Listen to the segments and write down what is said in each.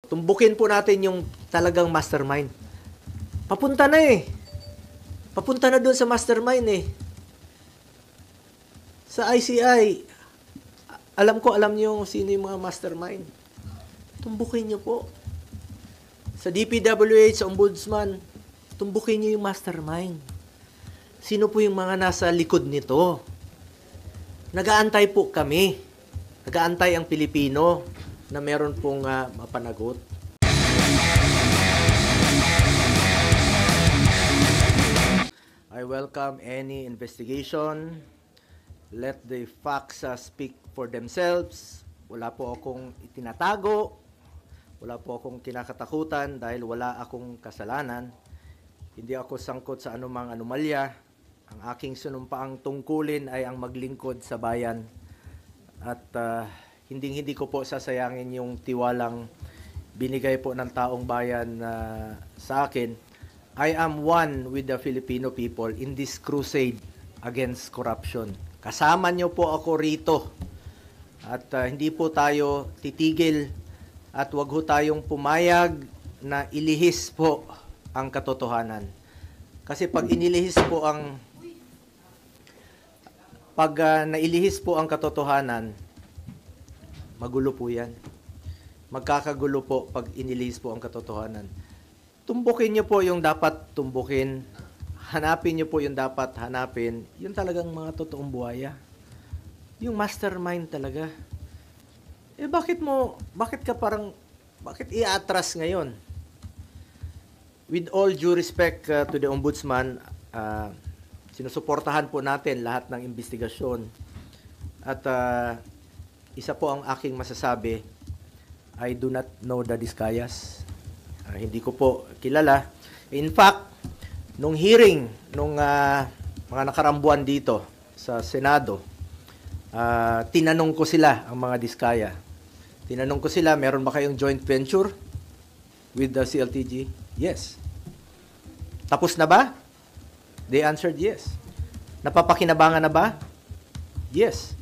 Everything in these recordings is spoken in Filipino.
Tumbukin po natin yung talagang mastermind. Papunta na eh. Papunta na doon sa mastermind eh. Sa ICI, alam niyo sino yung mga mastermind. Tumbukin niyo po. Sa DPWH, sa Ombudsman, tumbukin niyo yung mastermind. Sino po yung mga nasa likod nito? Nag-aantay po kami. Nag-aantay ang Pilipino na meron pong mapanagot. I welcome any investigation. Let the facts speak for themselves. Wala po akong itinatago. Wala po akong kinakatakutan dahil wala akong kasalanan. Hindi ako sangkot sa anumang anomalya. Ang aking sinumpaang tungkulin ay ang maglingkod sa bayan. At hindi ko po sasayangin yung tiwalang binigay po ng taong bayan sa akin. I am one with the Filipino people in this crusade against corruption. Kasama niyo po ako rito. At hindi po tayo titigil at wag ho tayong pumayag na ilihis po ang katotohanan. Kasi pag inilihis po nailihis po ang katotohanan, magulo po yan. Magkakagulo po pag inilihis po ang katotohanan. Tumbukin niyo po yung dapat tumbukin. Hanapin niyo po yung dapat hanapin. Yung talagang mga totoong buhaya. Yung mastermind talaga. Bakit i-atras ngayon? With all due respect to the Ombudsman, sinusuportahan po natin lahat ng investigasyon. At isa po ang aking masasabi, I do not know the Discayas. Hindi ko po kilala. In fact, nung hearing, nung mga nakarambuan dito sa Senado, tinanong ko sila, ang mga Diskaya. Tinanong ko sila, meron ba kayong joint venture with the CLTG? Yes. Tapos na ba? They answered yes. Napapakinabangan na ba? Yes.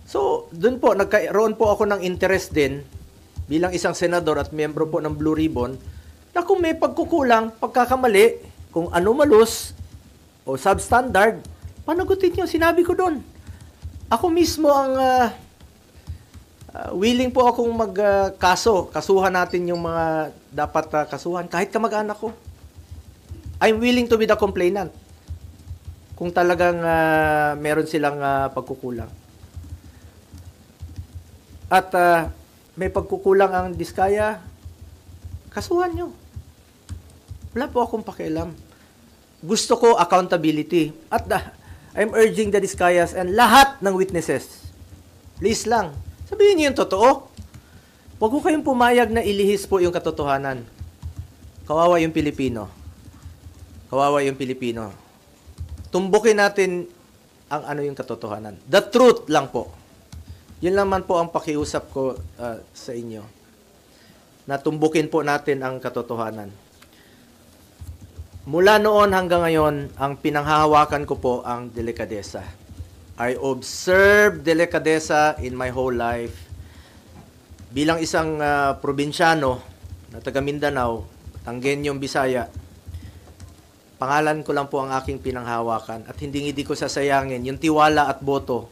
So, dun po, nagkaroon po ako ng interest din bilang isang senador at miyembro po ng Blue Ribbon na kung may pagkukulang, pagkakamali, kung anomalous o substandard, panagutin niyo. Sinabi ko doon. Ako mismo ang willing po akong magkaso. Kasuhan natin yung mga dapat kasuhan. Kahit kamag-anak ko. I'm willing to be the complainant. Kung talagang meron silang pagkukulang. At may pagkukulang ang Diskaya, kasuhan nyo. Wala po akong pakialam. Gusto ko accountability. At I'm urging the Diskayas and lahat ng witnesses. Please lang, sabihin niyo yung totoo. Huwag ko kayong pumayag na ilihis po yung katotohanan. Kawawa yung Pilipino. Kawawa yung Pilipino. Tumbukin natin ang yung katotohanan. The truth lang po. Yun naman po ang pakiusap ko sa inyo. Na tumbukin po natin ang katotohanan. Mula noon hanggang ngayon, ang pinanghahawakan ko po ang delikadesa. I observe delikadesa in my whole life. Bilang isang probinsyano na taga Mindanao, Tanggenyong Bisaya, pangalan ko lang po ang aking pinanghahawakan at hindi ko sasayangin yung tiwala at boto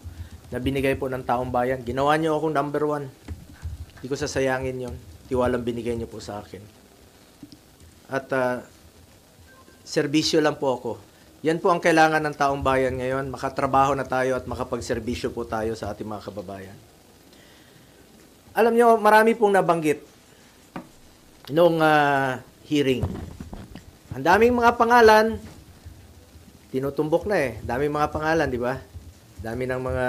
na binigay po ng taong bayan. Ginawa niyo akong number 1. Hindi ko sasayangin yon. Tiwalang binigay niyo po sa akin. At serbisyo lang po ako. Yan po ang kailangan ng taong bayan ngayon. Makatrabaho na tayo at makapagserbisyo po tayo sa ating mga kababayan. Alam niyo, marami pong nabanggit nung hearing. Ang daming mga pangalan, tinutumbok na eh. Daming mga pangalan, di ba? Dami ng mga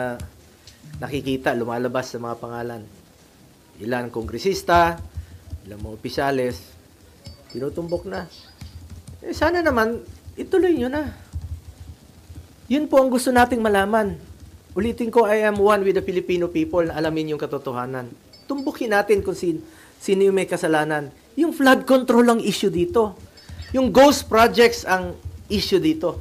nakikita, lumalabas sa mga pangalan. Ilan kongresista, ilang mga opisyales, tinutumbok na. Sana naman, ituloy nyo na. Yun po ang gusto nating malaman. Ulitin ko, I am one with the Filipino people na alamin yung katotohanan. Tumbukin natin kung sino yung may kasalanan. Yung flood control ang issue dito. Yung ghost projects ang issue dito.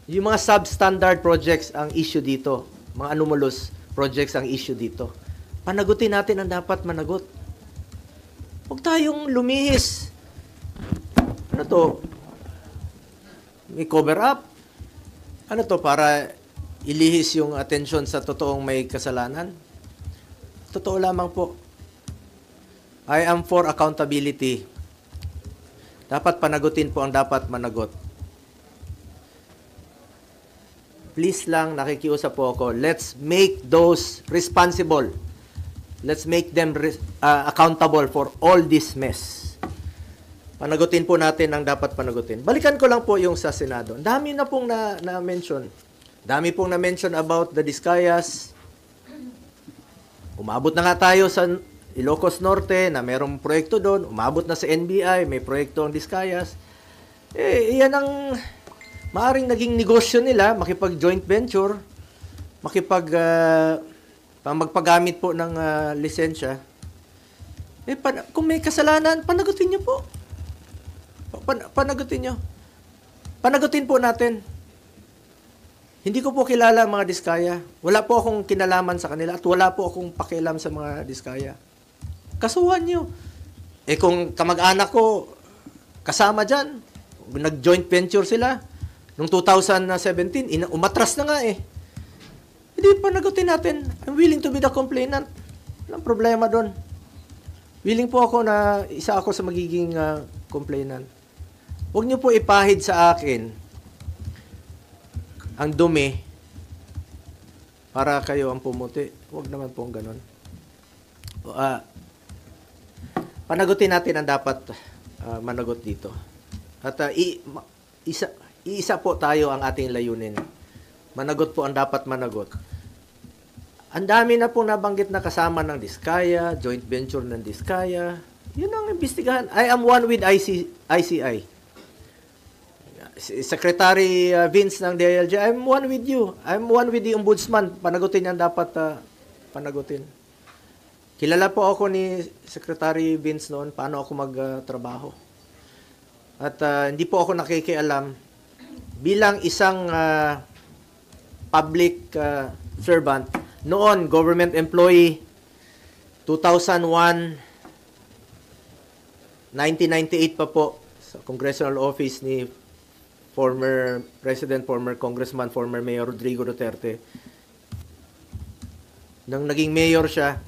Yung mga substandard projects ang issue dito. Mga anomalous projects ang issue dito. Panagutin natin ang dapat managot. Huwag tayong lumihis. Ano to? May cover up? Ano to, para ilihis yung atensyon sa totoong may kasalanan? Totoo lamang po. I am for accountability. Dapat panagutin po ang dapat managot. Please lang, nakikiusap po ako, let's make those responsible. Let's make them accountable for all this mess. Panagutin po natin ang dapat panagutin. Balikan ko lang po yung sa Senado. Ang dami na pong na-mention. Dami pong na-mention about the Discayas. Umabot na nga tayo sa Ilocos Norte na merong proyekto doon. Umabot na sa NBI, may proyekto ang Discayas. Yan ang maaring naging negosyo nila, makipag-joint venture, magpagamit po ng lisensya. Kung may kasalanan, panagutin nyo po. Panagutin nyo. Panagutin po natin. Hindi ko po kilala ang mga Diskaya. Wala po akong kinalaman sa kanila at wala po akong pakialam sa mga Diskaya. Kasuhan nyo. Kung kamag-anak ko kasama dyan, nag-joint venture sila, noong 2017, umatras na nga Hindi panagutin natin. I'm willing to be the complainant. Walang problema doon. Willing po ako na isa ako sa magiging complainant. Huwag niyo po ipahid sa akin ang dumi para kayo ang pumuti. Huwag naman po ang ganon. Panagutin natin ang dapat managot dito. At iisa po tayo ang ating layunin. Managot po ang dapat managot. Ang dami na po nabanggit na kasama ng Diskaya, joint venture ng Diskaya. Yun ang imbestigahan. I am one with ICI. Secretary Vince ng DILG, I'm one with you. I'm one with the Ombudsman. Panagutin yan dapat panagutin. Kilala po ako ni Secretary Vince noon paano ako magtrabaho. At hindi po ako nakikialam bilang isang public servant, noon government employee, 2001, 1998 pa po, sa congressional office ni former President, former Congressman, former Mayor Rodrigo Duterte. Nang naging mayor siya,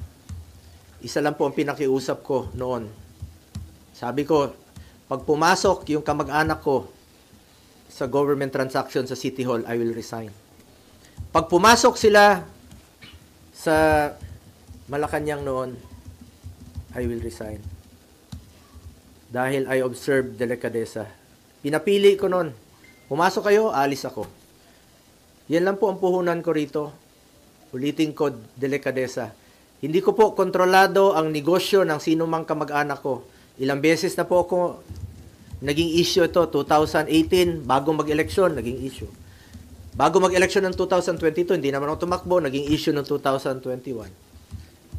isa lang po ang pinakiusap ko noon. Sabi ko, pag pumasok yung kamag-anak ko sa government transaction sa City Hall, I will resign. Pag pumasok sila sa Malacanang noon, I will resign. Dahil I observed delikadesa. Pinapili ko noon. Pumasok kayo, alis ako. Yan lang po ang puhunan ko rito. Ulitin ko, delikadesa. Hindi ko po kontrolado ang negosyo ng sino mang kamag-anak ko. Ilang beses na po ako naging issue ito. 2018, bago mag-eleksyon, naging issue. Bago mag-eleksyon ng 2022, hindi naman ako tumakbo, naging issue ng 2021.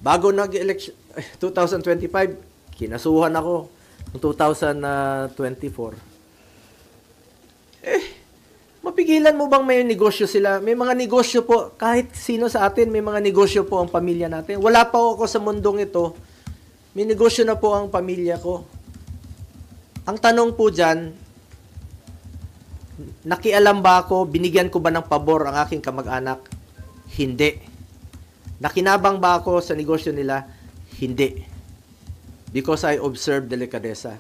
Bago nag-eleksyon, 2025, kinasuhan ako ng 2024. Mapigilan mo bang may negosyo sila? May mga negosyo po, kahit sino sa atin, may mga negosyo po ang pamilya natin. Wala pa ako sa mundong ito, may negosyo na po ang pamilya ko. Ang tanong po dyan, nakialam ba ako, binigyan ko ba ng pabor ang aking kamag-anak? Hindi. Nakinabang ba ako sa negosyo nila? Hindi. Because I observed delikadesa.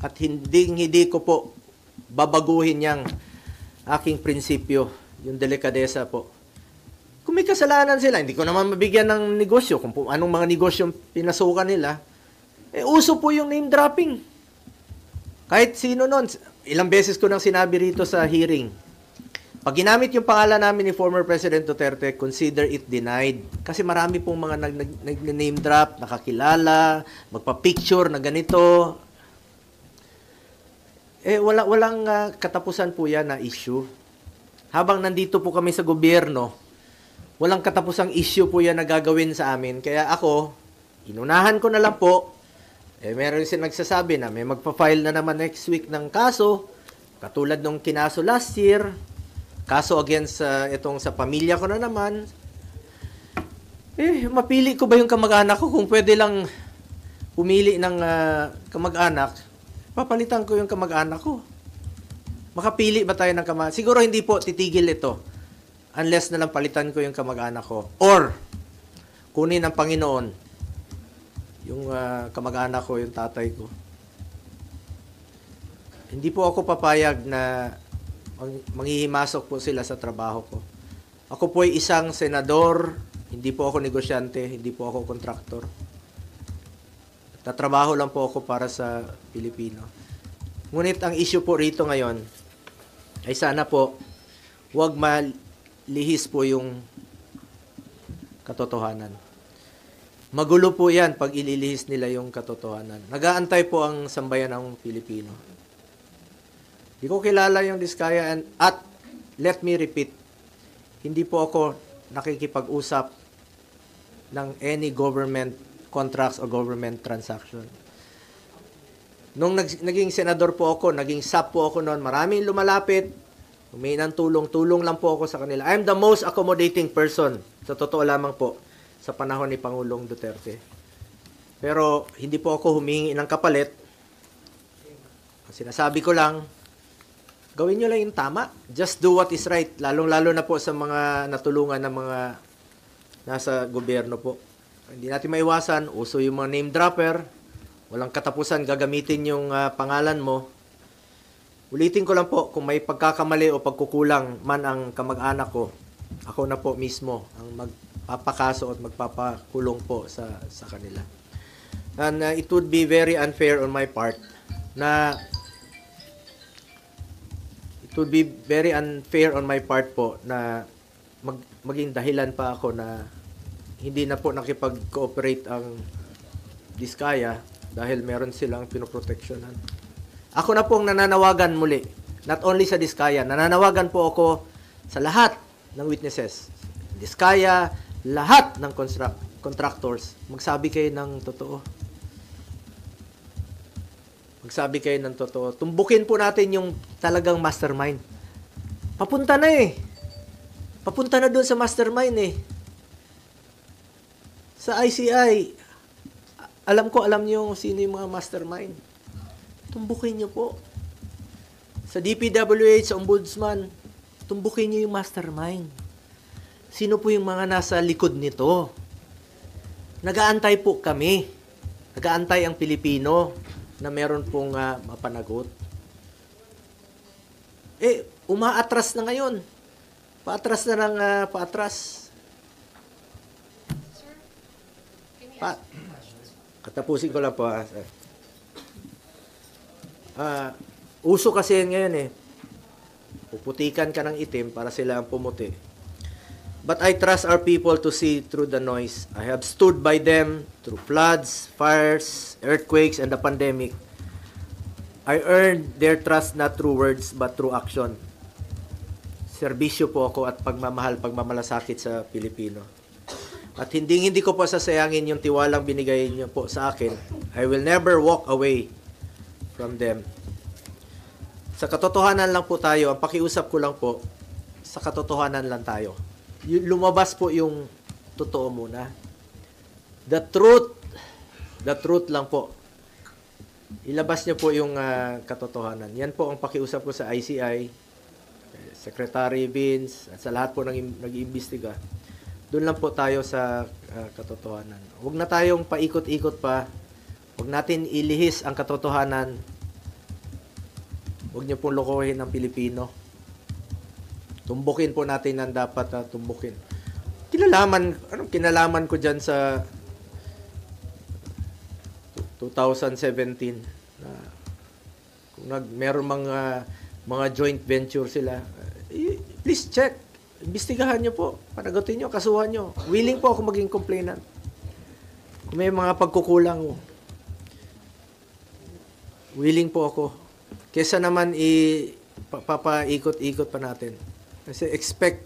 At hindi ko po babaguhin yang aking prinsipyo, yung delikadesa po. Kung may kasalanan sila, hindi ko naman mabigyan ng negosyo, kung anong mga negosyo pinasukan nila, uso po yung name dropping. Kahit sino nun, ilang beses ko nang sinabi rito sa hearing, pag ginamit yung pangalan namin ni former President Duterte, consider it denied. Kasi marami pong mga nag-name drop, nakakilala, magpa-picture na ganito. Walang katapusan po yan na issue. Habang nandito po kami sa gobyerno, walang katapusang issue po yan na gagawin sa amin. Kaya ako, inunahan ko na lang po. Meron silang nagsasabi na may magpa-file na naman next week ng kaso, katulad nung kinaso last year, kaso against itong sa pamilya ko na naman. Mapili ko ba yung kamag-anak ko kung pwede lang pumili ng kamag-anak, papalitan ko yung kamag-anak ko. Makapili ba tayo ng kamag-anak? Siguro hindi po titigil ito unless na lang palitan ko yung kamag-anak ko. Or, kunin ng Panginoon yung kamag-anak ko, yung tatay ko. Hindi po ako papayag na manghihimasok po sila sa trabaho ko. Ako po ay isang senador, hindi po ako negosyante, hindi po ako kontraktor. Tatrabaho lang po ako para sa Pilipino. Ngunit ang issue po rito ngayon ay sana po huwag malihis po yung katotohanan. Magulo po yan pag ililihis nila yung katotohanan. Nag-aantay po ang sambayan ng Pilipino. Hindi ko kilala yung Diskaya at let me repeat, hindi po ako nakikipag-usap ng any government contracts o government transaction. Nung naging senador po ako, naging SAP po ako noon, maraming lumalapit, humingi ng tulong lang po ako sa kanila. I'm the most accommodating person, sa totoo lamang po, sa panahon ni Pangulong Duterte. Pero hindi po ako humingi ng kapalit. Sinasabi ko lang, gawin nyo lang yung tama. Just do what is right. Lalong-lalo na po sa mga natulungan ng mga nasa gobyerno po. Hindi natin maiwasan, uso yung mga name dropper, walang katapusan gagamitin yung pangalan mo. Ulitin ko lang po, kung may pagkakamali o pagkukulang man ang kamag-anak ko, ako na po mismo ang magpapakaso at magpapakulong po sa kanila. And it would be very unfair on my part po na maging dahilan pa ako na hindi na po nakipag-cooperate ang Diskaya dahil meron silang pinoproteksyonan. Ako na pong nananawagan muli, not only sa Diskaya, nananawagan po ako sa lahat ng witnesses. Diskaya, lahat ng contractors, magsabi kayo ng totoo. Magsabi kayo ng totoo. Tumbukin po natin yung talagang mastermind. Papunta na eh. Papunta na doon sa mastermind eh. Sa ICI, alam niyo sino yung mga mastermind. Tumbukin niyo po. Sa DPWH, sa Ombudsman, tumbukin niyo yung mastermind. Sino po yung mga nasa likod nito? Nag-aantay po kami. Nag-aantay ang Pilipino na meron pong mapanagot. Umaatras na ngayon. Paatras na ng paatras. Katapusin ko lang po. Uso kasi ngayon eh. Puputikan ka ng itim para sila ang pumuti. But I trust our people to see through the noise. I have stood by them through floods, fires, earthquakes, and the pandemic. I earned their trust not through words but through action. Serbisyo po ako at pagmamalasakit sa Pilipino. At hindi ko po sasayangin yung tiwalang binigay niyo po sa akin. I will never walk away from them. Sa katotohanan lang po tayo, ang pakiusap ko lang po, sa katotohanan lang tayo. Lumabas po yung totoo muna. The truth lang po. Ilabas niyo po yung katotohanan. Yan po ang pakiusap ko sa ICI, Secretary Vince, at sa lahat po nag-iimbestiga. Doon lang po tayo sa katotohanan. Huwag na tayong paikot-ikot pa. Huwag natin ilihis ang katotohanan. Huwag niyo pong lokohin ang Pilipino. Tumbukin po natin ang dapat tumbukin. Anong kinalaman ko dyan sa 2017 na kung meron mga joint venture sila, please check. Imbestigahan nyo po. Panagutin nyo, kasuhan nyo. Willing po ako maging complainant. Kung may mga pagkukulang, willing po ako. Kesa naman papaikot-ikot pa natin. Kasi expect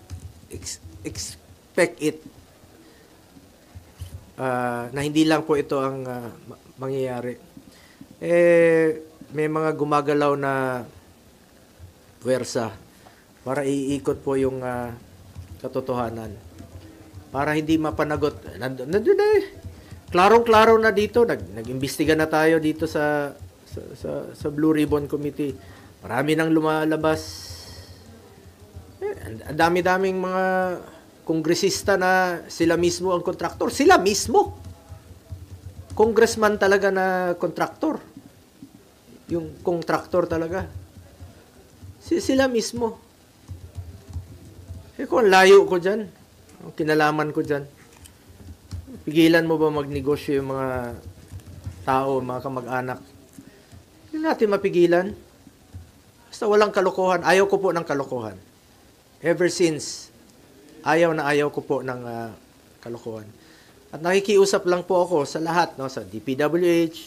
it na hindi lang po ito ang mangyayari. May mga gumagalaw na puwersa para iikot po yung katotohanan. Para hindi mapanagot. Nandun na eh. klarong-klaro na dito, nag-imbestiga na tayo dito sa Blue Ribbon Committee. Marami nang lumalabas. Ang dami-daming mga kongresista na sila mismo ang kontraktor. Sila mismo. Congressman talaga na kontraktor. Yung kontraktor talaga. Sila mismo. Kung layo ko dyan, ang kinalaman ko dyan, pigilan mo ba magnegosyo yung mga tao, mga kamag-anak? Hindi natin mapigilan. Basta walang kalokohan. Ayaw ko po ng kalokohan. Ever since, ayaw ko po ng kalokohan. At nakikiusap lang po ako sa lahat, no, sa DPWH,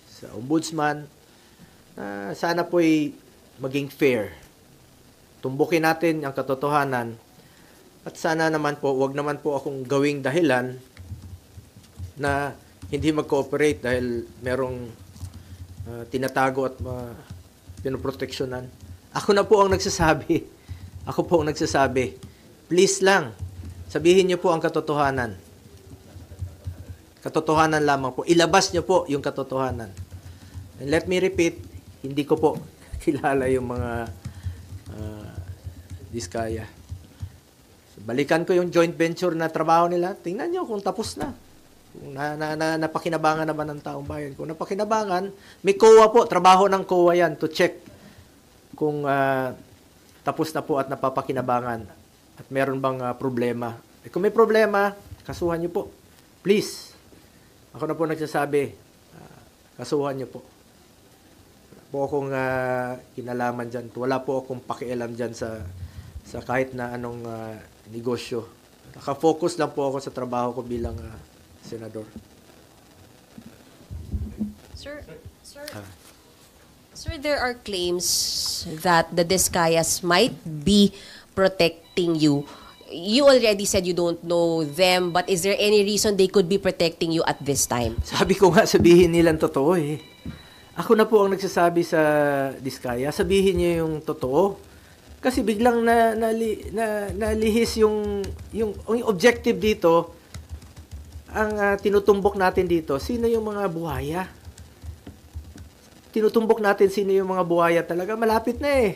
sa Ombudsman, sana po'y maging fair. Tumbukin natin ang katotohanan. At sana naman po, wag naman po akong gawing dahilan na hindi mag-cooperate dahil merong tinatago at pinoproteksyonan. Ako na po ang nagsasabi. Ako po ang nagsasabi. Please lang, sabihin niyo po ang katotohanan. Katotohanan lamang po. Ilabas niyo po yung katotohanan. And let me repeat, hindi ko po kilala yung mga diskaya. So, balikan ko yung joint venture na trabaho nila. Tingnan nyo kung tapos na. Kung napakinabangan naman ng taong bayan. Kung napakinabangan, may COA po. Trabaho ng COA yan to check kung tapos na po at napapakinabangan. At meron bang problema. Kung may problema, kasuhan nyo po. Please. Ako na po nagsasabi, kasuhan nyo po. Wala po akong kinalaman dyan. Wala po akong pakialam dyan sa kahit na anong negosyo. Naka-focus lang po ako sa trabaho ko bilang senador. Sir, there are claims that the Discayas might be protecting you. You already said you don't know them, but is there any reason they could be protecting you at this time? Sabi ko nga, sabihin nilang totoo eh. Ako na po ang nagsasabi sa Diskaya, sabihin niyo yung totoo. Kasi biglang nalihis yung objective dito, ang tinutumbok natin dito, sino yung mga buhaya? Tinutumbok natin sino yung mga buhaya talaga, malapit na eh.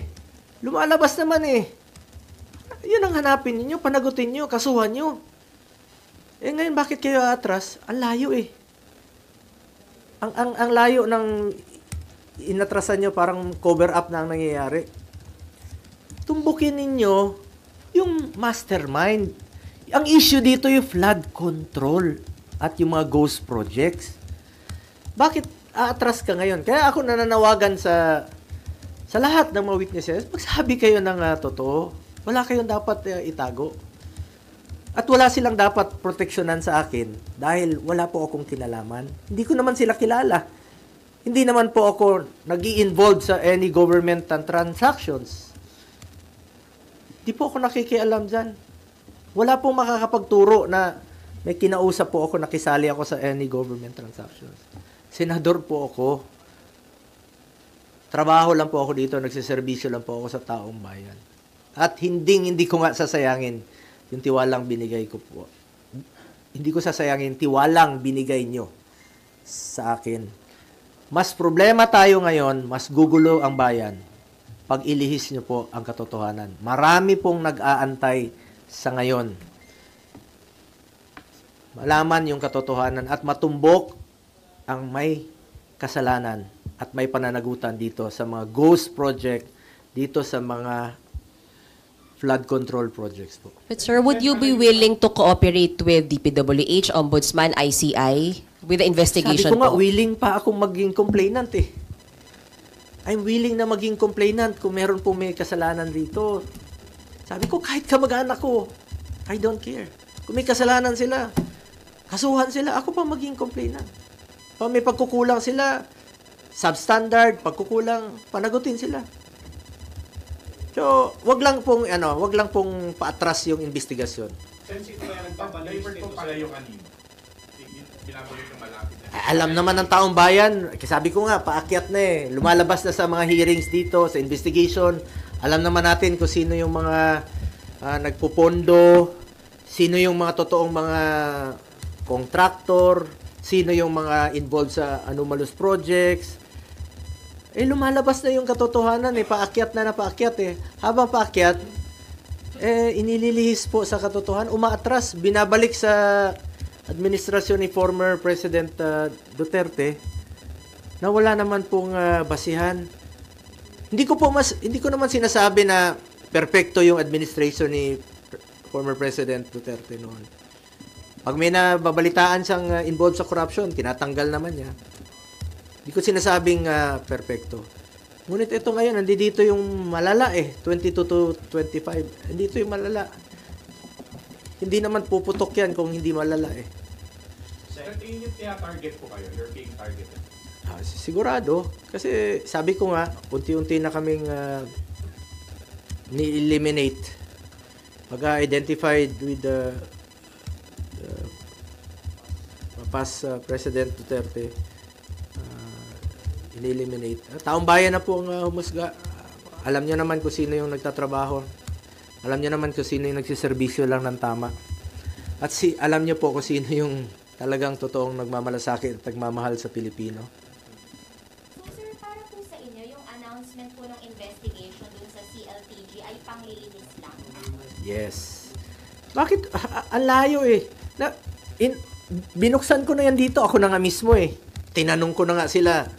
Lumalabas naman eh. Yun ang hanapin niyo, panagutin niyo, kasuhan niyo. Eh ngayon, bakit kayo atras? Ang layo eh. Ang layo ng inatrasan niyo, parang cover up na ang nangyayari. Tumbukin ninyo yung mastermind. Ang issue dito yung flood control at yung mga ghost projects. Bakit aatras ka ngayon? Kaya ako nananawagan sa lahat ng mga witnesses, magsabi kayo ng totoo. Wala kayong dapat itago. At wala silang dapat proteksyonan sa akin dahil wala po akong kinalaman. Hindi ko naman sila kilala. Hindi naman po ako nag-i-involve sa any government transactions. Hindi po ako nakikialam dyan. Wala pong makakapagturo na may kinausap po ako, nakisali ako sa any government transactions. Senador po ako. Trabaho lang po ako dito, nagsiservisyo lang po ako sa taong bayan. At hindi ko nga sasayangin yung tiwalang binigay ko po. Hindi ko sasayangin tiwalang binigay nyo sa akin. Mas problema tayo ngayon, mas gugulo ang bayan pag ilihis nyo po ang katotohanan. Marami pong nag-aantay sa ngayon. Malaman yung katotohanan at matumbok ang may kasalanan at may pananagutan dito sa mga ghost project, dito sa mga flood control projects po. But sir, would you be willing to cooperate with DPWH, Ombudsman, ICI with the investigation? Sabi ko nga, willing pa akong maging complainant eh. I'm willing na maging complainant kung meron po may kasalanan dito. Sabi ko, kahit kamag-anak ko, I don't care. Kung may kasalanan sila, kasuhan sila, ako pa maging complainant. Pag may pagkukulang sila, substandard, pagkukulang, panagutin sila. So, wag lang pong paatras yung investigasyon. Sensitive kaya nagpapalipert po pala yung kanina. Binabalik yung malapit na. Alam naman ng taong bayan, sabi ko nga, paakyat na eh. Lumalabas na sa mga hearings dito, sa investigation. Alam naman natin kung sino yung mga nagpupondo, sino yung mga totoong mga contractor, sino yung mga involved sa anomalous projects. Lumalabas na yung katotohanan paakyat na paakyat Habang paakyat, inililihis po sa katotohanan, umaatras, binabalik sa administrasyon ni former President Duterte na wala naman pong basihan. Hindi ko naman sinasabi na perpekto yung administration ni former President Duterte noon. Pag may nababalitaan siyang involved sa corruption, tinatanggal naman niya. Hindi ko sinasabing perpekto. Ngunit ito ngayon, nandito yung malala 22 to 25. Nandito yung malala. Hindi naman puputok yan kung hindi malala Sa tingin niyo, target po kayo? You're being targeted? Sigurado. Kasi sabi ko nga, unti-unti na kaming ni-eliminate. Pag-identified with the past President Duterte, in-eliminate. Taong bayan na po ang humusga. Alam nyo naman kung sino yung nagtatrabaho. Alam nyo naman kung sino yung nagsiservisyo lang ng tama. At alam nyo po kung sino yung talagang totoong nagmamalasakit at nagmamahal sa Pilipino. So sir, para po sa inyo, yung announcement po ng investigation dun sa CLTG ay panglilinis lang? Yes. Bakit? Ang layo binuksan ko na yan dito. Ako na nga mismo Tinanong ko na nga sila.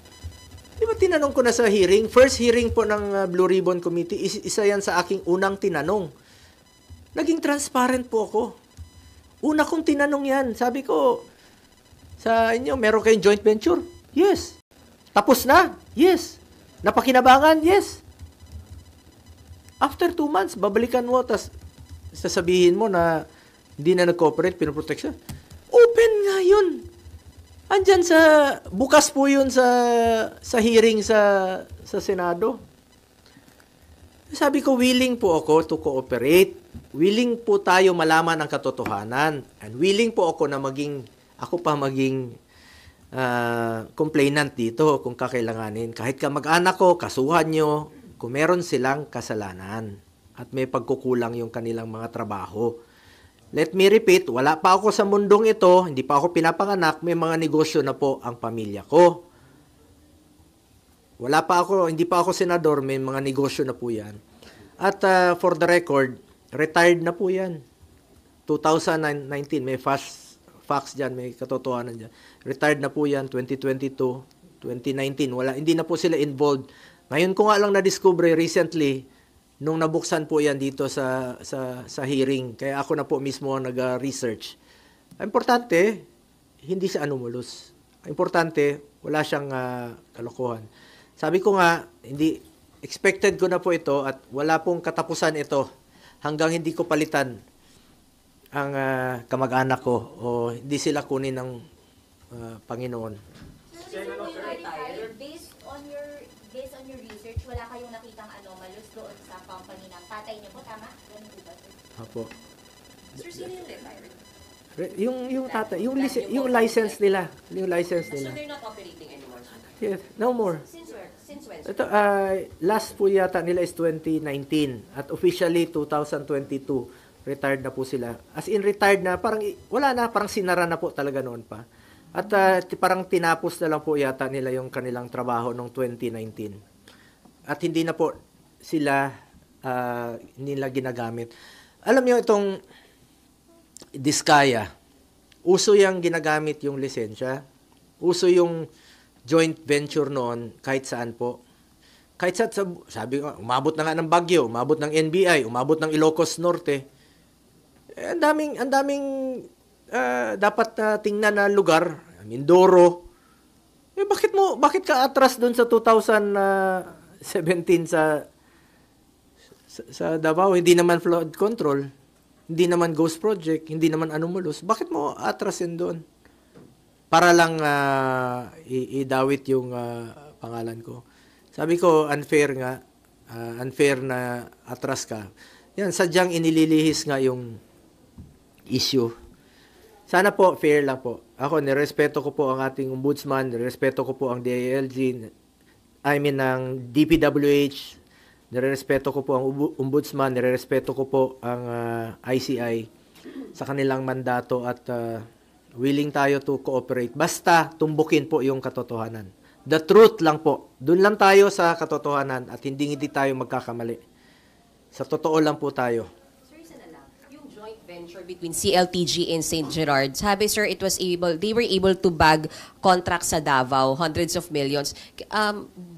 Di ba tinanong ko na sa hearing? First hearing po ng Blue Ribbon Committee, isa yan sa aking unang tinanong. Naging transparent po ako. Una kong tinanong yan. Sabi ko, sa inyo, meron kayong joint venture? Yes. Tapos na? Yes. Napakinabangan? Yes. After 2 months, babalikan mo, tas sasabihin mo na hindi na nag-cooperate, pinoprotect siya. Open nga yun. Andyan bukas po yun sa hearing sa Senado. Sabi ko, willing po ako to cooperate. Willing po tayo malaman ang katotohanan. And willing po ako na maging complainant dito kung kakailanganin. Kahit kamag-anak ko, kasuhan nyo, kung meron silang kasalanan at may pagkukulang yung kanilang mga trabaho. Let me repeat, wala pa ako sa mundong ito, hindi pa ako pinapanganak, may mga negosyo na po ang pamilya ko. Hindi pa ako senador, may mga negosyo na po yan. At for the record, retired na po yan. 2019, may facts dyan, may katotohanan dyan. Retired na po yan, 2022, 2019, hindi na po sila involved. Ngayon ko nga lang na-discover recently, nung nabuksan po yan dito sa hearing, kaya ako na po mismo nag-research. Importante, hindi siya anomalous. Importante, wala siyang kalokohan. Sabi ko nga, expected ko na po ito at wala pong katapusan ito hanggang hindi ko palitan ang kamag-anak ko o hindi sila kunin ng Panginoon. Sir, based on your research, wala kayong nakitang anomalous doon sa company ng tatay niyo po, tama? Ganun po ba, sir? Opo. Sir, sino yung retired? Yung tata, yung license nila, So they're not operating anymore? Yes, no more. Since when? Ito, last po yata nila is 2019 at officially 2022 retired na po sila. As in retired na, parang wala na, parang sinara na po talaga noon pa. At parang tinapos na lang po yata nila yung kanilang trabaho noong 2019. At hindi na po sila hindi nila ginagamit. Alam niyo itong Diskaya, uso yung ginagamit yung lisensya. Uso yung joint venture noon kahit saan po. Kahit sabi ko, umabot na nga ng Baguio, umabot ng NBI, umabot ng Ilocos Norte. Ang daming dapat tingnan na lugar, Mindoro. Bakit ka atras doon sa 2017 sa Davao? Hindi naman flood control, hindi naman ghost project, hindi naman anomalous. Bakit mo atrasin doon? Para lang idawit yung pangalan ko. Sabi ko, unfair nga. Unfair na atras ka. Yan, sadyang inililihis nga yung issue. Sana po, fair lang po. Ako, nirespeto ko po ang ating ombudsman, nirespeto ko po ang DILG, ng DPWH, nirespeto ko po ang ombudsman, nirespeto ko po ang ICI sa kanilang mandato at willing tayo to cooperate. Basta tumbukin po yung katotohanan. The truth lang po. Doon lang tayo sa katotohanan at hindi tayo magkakamali. Sa totoo lang po tayo. Sir, isa na lang. Yung joint venture between CLTG and St. Gerard, sabi sir, they were able to bag contracts sa Davao, hundreds of millions.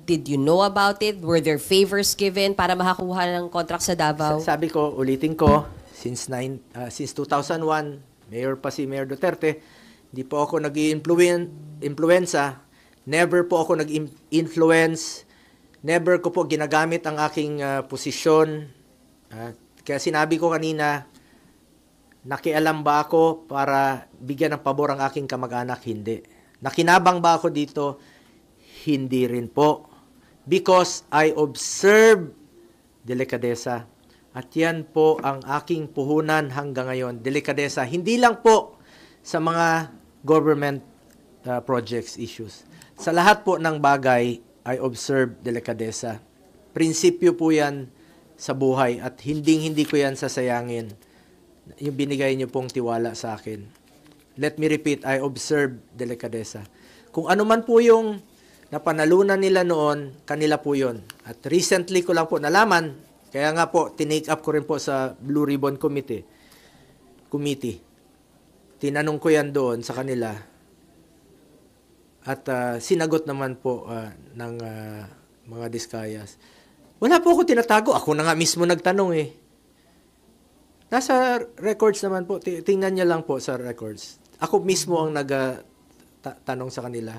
Did you know about it? Were there favors given para makakuha ng contract sa Davao? Sabi ko, ulitin ko, since 2001, Mayor pa si Mayor Duterte, hindi po ako nag-influenza, never po ako nag-influence, never ko po ginagamit ang aking posisyon. Kaya sinabi ko kanina, nakialam ba ako para bigyan ng pabor ang aking kamag-anak? Hindi. Nakinabang ba ako dito? Hindi rin po. Because I observe delikadesa. At yan po ang aking puhunan hanggang ngayon. Delikadesa. Hindi lang po sa mga government projects issues. Sa lahat po ng bagay, I observe delikadesa. Prinsipyo po yan sa buhay at hindi ko yan sasayangin. Yung binigay niyo pong tiwala sa akin. Let me repeat, I observe delikadesa. Kung ano man po yung napanalunan nila noon, kanila po yun. At recently ko lang po nalaman, kaya nga po, tinake up ko rin po sa Blue Ribbon Committee. Tinanong ko yan doon sa kanila. At sinagot naman po ng mga Diskayas. Wala po ako tinatago. Ako na nga mismo nagtanong eh. Nasa records naman po. Tingnan niya lang po sa records. Ako mismo ang nagtanong sa kanila.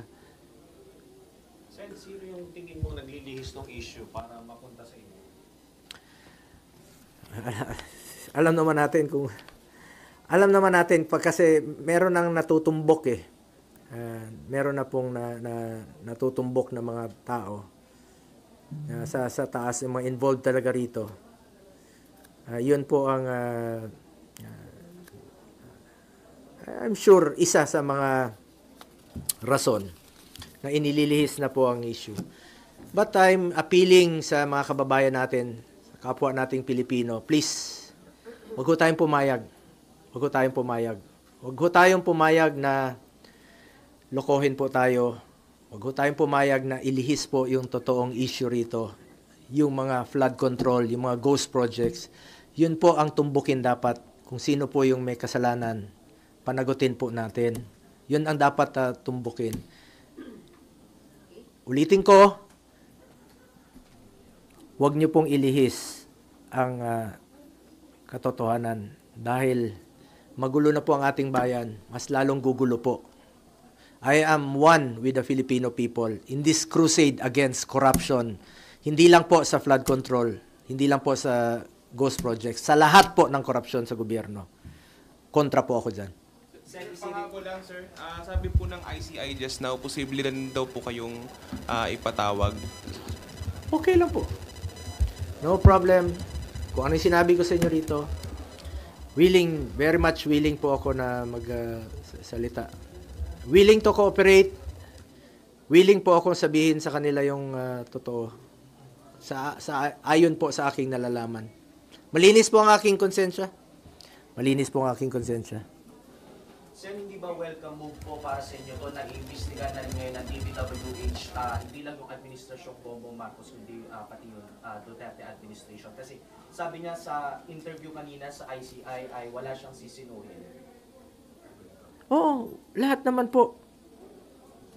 Sen, sino yung tingin mong naglilihis ng issue para mapunta sa inyo? Alam naman natin kasi meron nang natutumbok eh. Meron na pong natutumbok na mga tao sa taas, yung mga involved talaga rito. Yun po ang I'm sure isa sa mga rason na inililihis na po ang issue. But I'm appealing sa mga kababayan natin, sa kapwa nating Pilipino, please, wag ho tayong pumayag. Wag ho tayong pumayag. Wag ho tayong pumayag na lokohin po tayo. Wag ho tayong pumayag na ilihis po yung totoong issue rito. Yung mga flood control, yung mga ghost projects. Yun po ang tumbukin dapat. Kung sino po yung may kasalanan, panagutin po natin. Yun ang dapat tumbukin. Ulitin ko, wag niyo pong ilihis ang katotohanan dahil magulo na po ang ating bayan, mas lalong gugulo po. I am one with the Filipino people in this crusade against corruption. Hindi lang po sa flood control, hindi lang po sa ghost projects, sa lahat po ng korupsyon sa gobyerno. Kontra po ako dyan. Pangako lang, sir. Sabi po ng ICI just now, posible rin daw po kayong ipatawag. Okay lang po. No problem. Kung ano yung sinabi ko sa inyo rito, very much willing po ako na magsalita. Willing to cooperate. Willing po akong sabihin sa kanila yung totoo. Ayon po sa aking nalalaman. Malinis po ang aking konsensya. Malinis po ang aking konsensya. Sen, hindi ba welcome move po para sa inyo to na iimbestigahan na rin ngayon ng DPWH, hindi lang yung administrasyong Bongbong Marcos, kundi pati yung Duterte administration? Kasi sabi niya sa interview kanina sa ICI ay wala siyang sisinuhin. Oo, lahat naman po.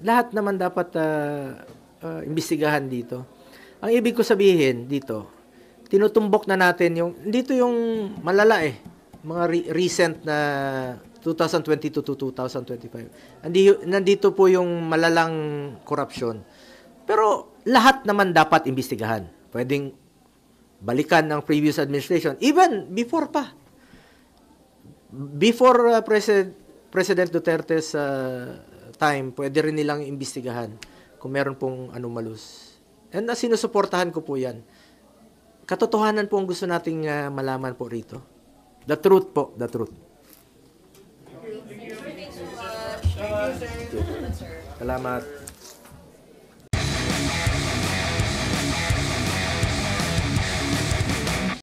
Lahat naman dapat imbestigahan dito. Ang ibig ko sabihin dito, tinutumbok na natin dito yung malala eh. Mga recent na 2022 to 2025. Nandito po yung malalang korupsyon. Pero lahat naman dapat imbestigahan. Pwedeng balikan ng previous administration. Even before pa. Before President Duterte's time, pwede rin nilang imbestigahan kung meron pong anomalous. And sinusuportahan ko po yan. Katotohanan po ang gusto nating malaman po rito. The truth po, the truth. Salamat.